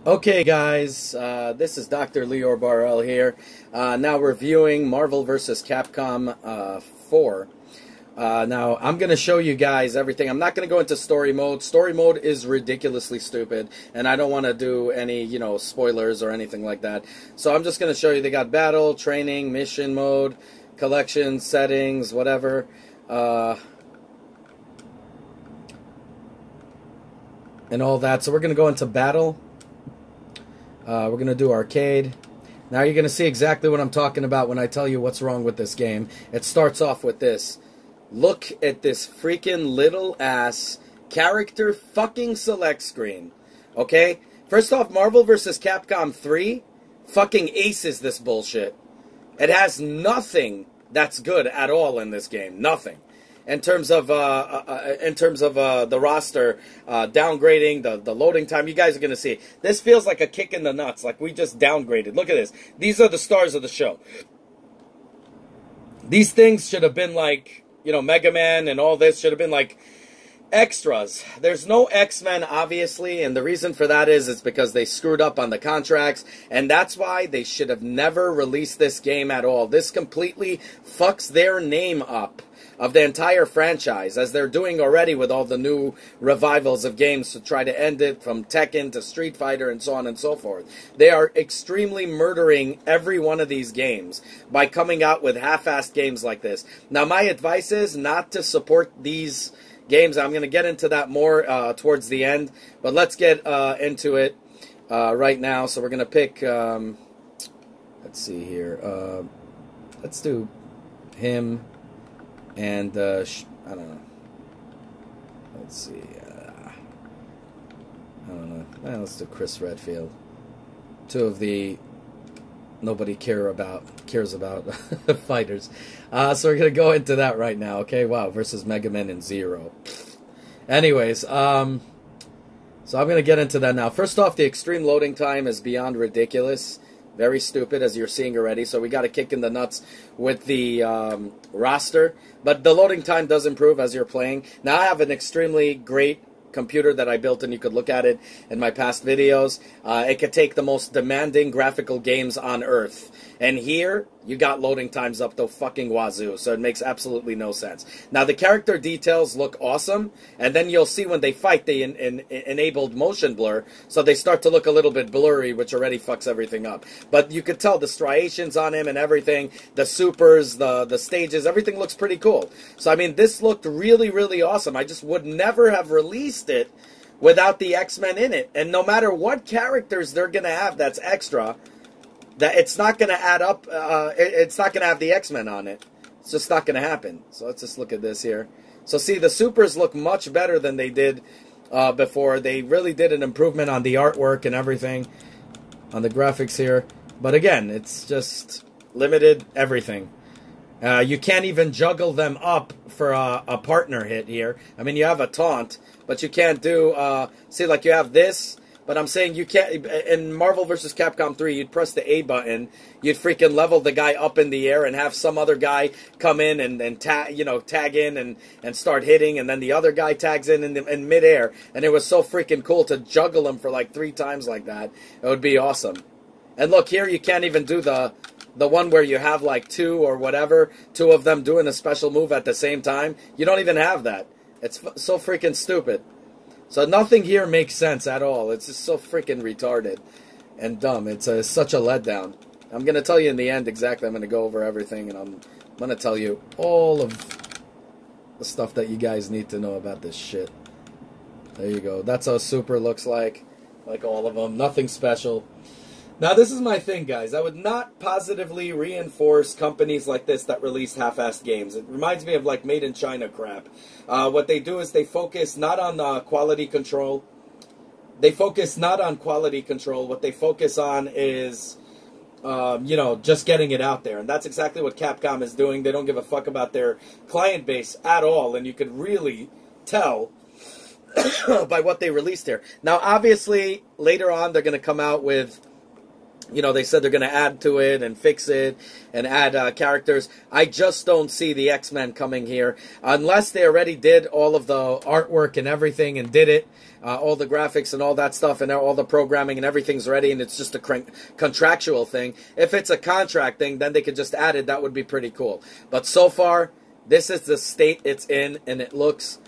Okay, guys, this is Dr. Leor Barrell here, now reviewing Marvel vs. Capcom 4. Now, I'm going to show you guys everything. I'm not going to go into story mode. Story mode is ridiculously stupid, and I don't want to do any, spoilers or anything like that. So I'm just going to show you. They got battle, training, mission mode, collection, settings, whatever. And all that. So we're going to go into battle. We're going to do arcade. Now you're going to see exactly what I'm talking about when I tell you what's wrong with this game. It starts off with this. Look at this freaking little ass character fucking select screen. Okay? First off, Marvel vs. Capcom 3 fucking aces this bullshit. It has nothing that's good at all in this game. Nothing. In terms of the roster, downgrading, the loading time, you guys are going to see. This feels like a kick in the nuts, like we just downgraded. Look at this. These are the stars of the show. These things should have been like, Mega Man and all this should have been like extras. There's no X-Men, obviously, and the reason for that is because they screwed up on the contracts, and that's why they should have never released this game at all. This completely fucks their name up of the entire franchise, as they're doing already with all the new revivals of games to try to end it, from Tekken to Street Fighter and so on and so forth. They are extremely murdering every one of these games by coming out with half-assed games like this. Now, my advice is not to support these games. I'm going to get into that more towards the end, but let's get into it right now. So we're going to pick, let's see here, let's do him. And, I don't know. Let's see. I don't know. Well, let's do Chris Redfield. Two of the nobody cares about fighters. So we're going to go into that right now, okay? Wow, versus Mega Man and Zero. Anyways, so I'm going to get into that now. First off, the extreme loading time is beyond ridiculous. Very stupid, as you're seeing already. So we got a kick in the nuts with the roster. But the loading time does improve as you're playing. Now I have an extremely great computer that I built, and you could look at it in my past videos. It could take the most demanding graphical games on Earth. And here, you got loading times up the fucking wazoo, so it makes absolutely no sense. Now, the character details look awesome, and then you'll see when they fight, they enabled motion blur, so they start to look a little bit blurry, which already fucks everything up. But you could tell the striations on him and everything, the supers, the stages, everything looks pretty cool. So, I mean, this looked really, really awesome. I just would never have released it without the X-Men in it. And no matter what characters they're going to have that's extra, that it's not going to add up, it's not going to have the X-Men on it. It's just not going to happen. So let's just look at this here. So see, the supers look much better than they did before. They really did an improvement on the artwork and everything, on the graphics here. But again, it's just limited everything. You can't even juggle them up for a partner hit here. I mean, you have a taunt, but you can't do, see, like you have this. But I'm saying you can't, in Marvel vs. Capcom 3, you'd press the A button, you'd freaking level the guy up in the air and have some other guy come in and tag in and start hitting, and then the other guy tags in midair. And it was so freaking cool to juggle him for like 3 times like that. It would be awesome. And look, here you can't even do the one where you have like 2 or whatever, 2 of them doing a special move at the same time. You don't even have that. It's so freaking stupid. So nothing here makes sense at all. It's just so freaking retarded and dumb. It's such a letdown. I'm going to tell you in the end exactly. I'm going to go over everything, and I'm going to tell you all of the stuff that you guys need to know about this shit. There you go. That's how Super looks like all of them. Nothing special. Now, this is my thing, guys. I would not positively reinforce companies like this that release half-assed games. It reminds me of, like, Made in China crap. What they do is they focus not on quality control. They focus not on quality control. What they focus on is, just getting it out there. And that's exactly what Capcom is doing. They don't give a fuck about their client base at all. And you could really tell by what they released here. Now, obviously, later on, they're going to come out with You know, they said they're going to add to it and fix it and add characters. I just don't see the X-Men coming here unless they already did all of the artwork and everything and did it, all the graphics and all that stuff and all the programming and everything's ready and it's just a contractual thing. If it's a contract thing, then they could just add it. That would be pretty cool. But so far, this is the state it's in and it looks,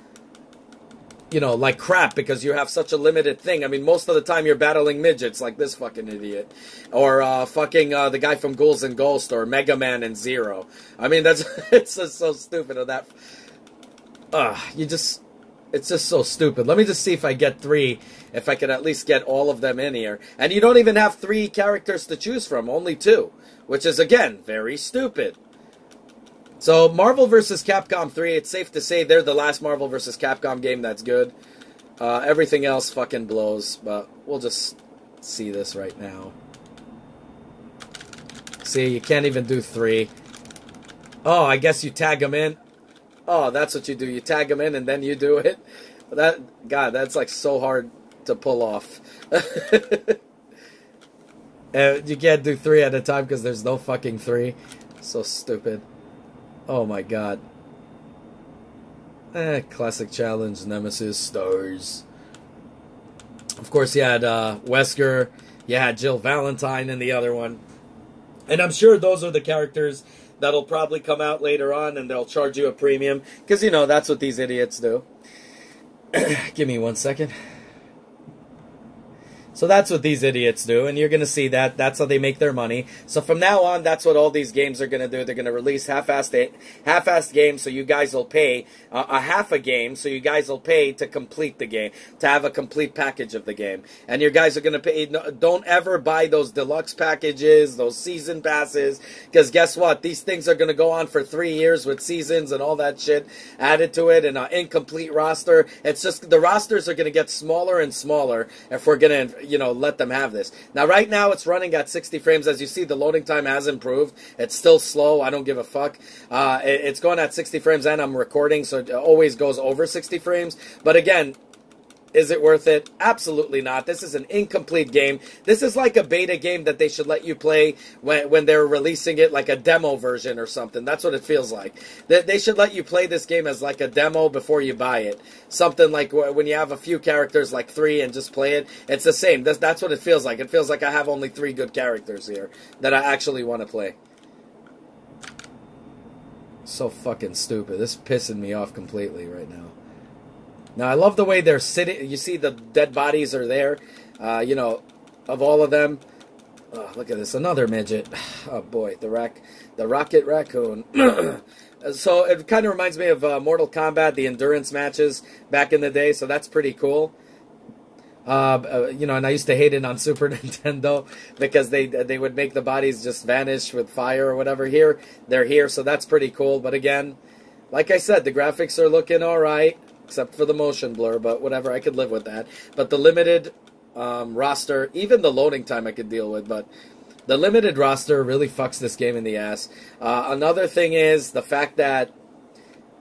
you know, like crap because you have such a limited thing. I mean, most of the time you're battling midgets like this fucking idiot. Or the guy from Ghouls and Ghosts or Mega Man and Zero. I mean, that's it's just so stupid of that. It's just so stupid. Let me just see if I get 3, if I could at least get all of them in here. And you don't even have 3 characters to choose from, only 2. Which is, again, very stupid. So, Marvel vs. Capcom 3, it's safe to say they're the last Marvel vs. Capcom game that's good. Everything else fucking blows, but we'll just see this right now. See, you can't even do 3. Oh, I guess you tag them in. Oh, that's what you do. You tag them in and then you do it. God, that's like so hard to pull off. You can't do 3 at a time because there's no fucking 3. So stupid. Oh my god. Classic challenge, Nemesis, stars. Of course, you had Wesker, you had Jill Valentine in the other one. And I'm sure those are the characters that'll probably come out later on and they'll charge you a premium. Because, you know, that's what these idiots do. Give me 1 second. So that's what these idiots do, and you're going to see that. That's how they make their money. So from now on, that's what all these games are going to do. They're going to release half-assed games, so you guys will pay a half a game, so you guys will pay to complete the game, to have a complete package of the game. And your guys are going to pay. Don't ever buy those deluxe packages, those season passes, because guess what? These things are going to go on for 3 years with seasons and all that shit added to it, and an incomplete roster. It's just the rosters are going to get smaller and smaller if we're going to, you know, let them have this. Now, right now, it's running at 60 frames. As you see, the loading time has improved. It's still slow. I don't give a fuck. It's going at 60 frames, and I'm recording, so it always goes over 60 frames. But again, is it worth it? Absolutely not. This is an incomplete game. This is like a beta game that they should let you play when they're releasing it, like a demo version or something. That's what it feels like. They should let you play this game as like a demo before you buy it. Something like when you have a few characters, like 3, and just play it. It's the same. That's what it feels like. It feels like I have only 3 good characters here that I actually want to play. So fucking stupid. This is pissing me off completely right now. Now, I love the way they're sitting. You see the dead bodies are there, you know, of all of them. Oh, look at this. Another midget. Oh, boy. The Rocket Raccoon. So, it kind of reminds me of Mortal Kombat, the endurance matches back in the day. So, that's pretty cool. You know, and I used to hate it on Super Nintendo because they would make the bodies just vanish with fire or whatever. Here, they're here. So, that's pretty cool. But again, like I said, the graphics are looking all right. Except for the motion blur, but whatever, I could live with that. But the limited roster, even the loading time I could deal with, but the limited roster really fucks this game in the ass. Another thing is the fact that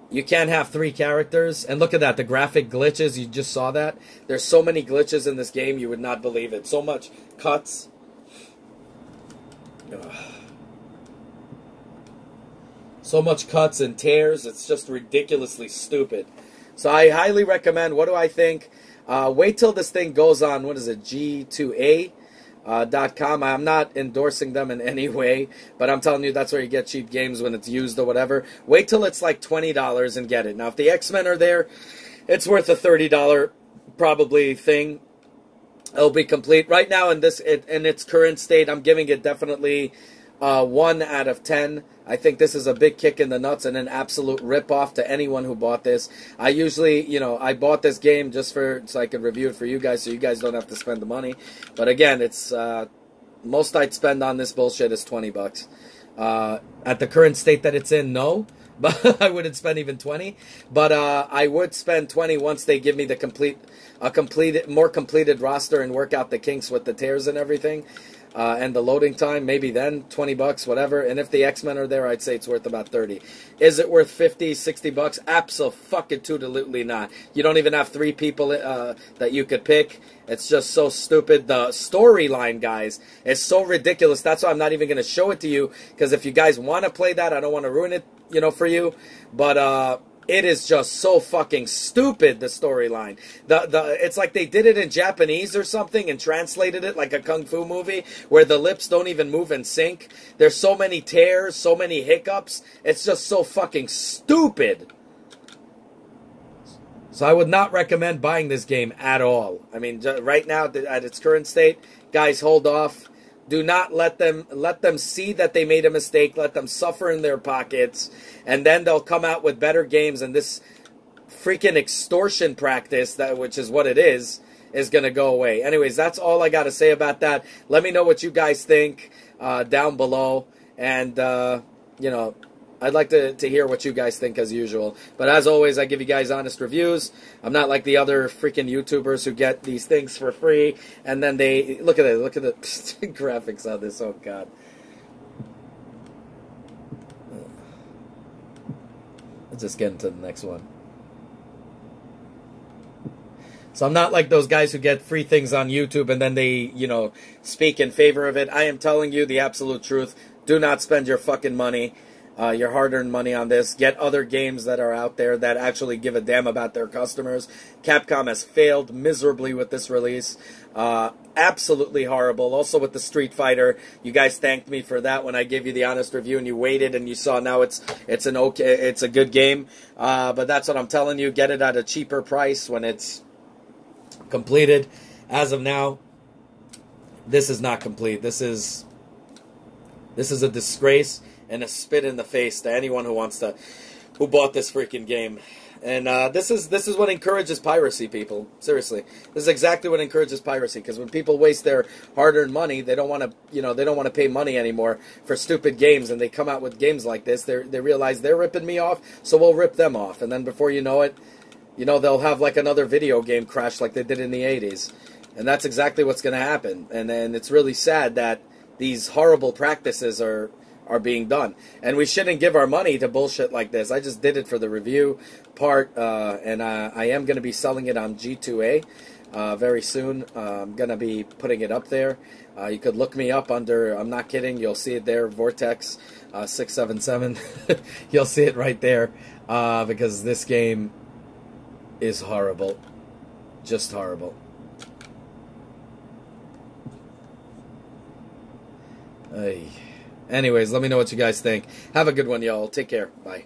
you can't have 3 characters. And look at that, the graphic glitches, you just saw that. There's so many glitches in this game, you would not believe it. So much cuts. Ugh. So much cuts and tears, it's just ridiculously stupid. So I highly recommend, what do I think? Wait till this thing goes on, what is it, G2A.com. I'm not endorsing them in any way, but I'm telling you that's where you get cheap games when it's used or whatever. Wait till it's like $20 and get it. Now, if the X-Men are there, it's worth a $30 probably thing. It'll be complete. Right now, in its current state, I'm giving it definitely 1 out of 10. I think this is a big kick in the nuts and an absolute rip-off to anyone who bought this. I usually, you know, I bought this game just so I could review it for you guys so you guys don't have to spend the money. But again, it's most I'd spend on this bullshit is $20. At the current state that it's in, no. But I wouldn't spend even 20. But I would spend 20 once they give me the more completed roster and work out the kinks with the tears and everything. and the loading time, maybe then, 20 bucks, whatever. And if the X-Men are there, I'd say it's worth about 30. Is it worth 50, 60 bucks? Absolutely not. You don't even have 3 people that you could pick. It's just so stupid. The storyline, guys, is so ridiculous. That's why I'm not even going to show it to you, because if you guys want to play that, I don't want to ruin it, you know, for you. But it is just so fucking stupid, the storyline. It's like they did it in Japanese or something and translated it like a kung fu movie where the lips don't even move in sync. There's so many tears, so many hiccups. It's just so fucking stupid. So I would not recommend buying this game at all. I mean, right now, at its current state, guys, hold off. Do not let them see that they made a mistake. Let them suffer in their pockets. And then they'll come out with better games. And this freaking extortion practice, which is what it is going to go away. Anyways, that's all I got to say about that. Let me know what you guys think down below. And, you know, I'd like to hear what you guys think as usual. But as always, I give you guys honest reviews. I'm not like the other freaking YouTubers who get these things for free. And then they... Look at it. Look at the graphics on this. Oh, God. Let's just get into the next one. So I'm not like those guys who get free things on YouTube and then they, you know, speak in favor of it. I am telling you the absolute truth. Do not spend your fucking money. Your hard-earned money on this. Get other games that are out there that actually give a damn about their customers. Capcom has failed miserably with this release. Absolutely horrible. Also with the Street Fighter, you guys thanked me for that when I gave you the honest review and you waited and you saw now it's a good game. But that's what I'm telling you. Get it at a cheaper price when it's completed. As of now, this is not complete. This is a disgrace and a spit in the face to anyone who who bought this freaking game. And this is what encourages piracy, people. Seriously, this is exactly what encourages piracy. Because when people waste their hard-earned money, they don't want to, you know, they don't want to pay money anymore for stupid games, and they come out with games like this. They realize they're ripping me off, so we'll rip them off. And then before you know it, you know, they'll have like another video game crash like they did in the 80s. And that's exactly what's going to happen. And it's really sad that these horrible practices are being done. And we shouldn't give our money to bullshit like this. I just did it for the review part, and I am going to be selling it on G2A very soon. I'm going to be putting it up there. You could look me up under, I'm not kidding, you'll see it there, Vortex 677. You'll see it right there, because this game is horrible. Just horrible. Anyways, let me know what you guys think. Have a good one, y'all. Take care. Bye.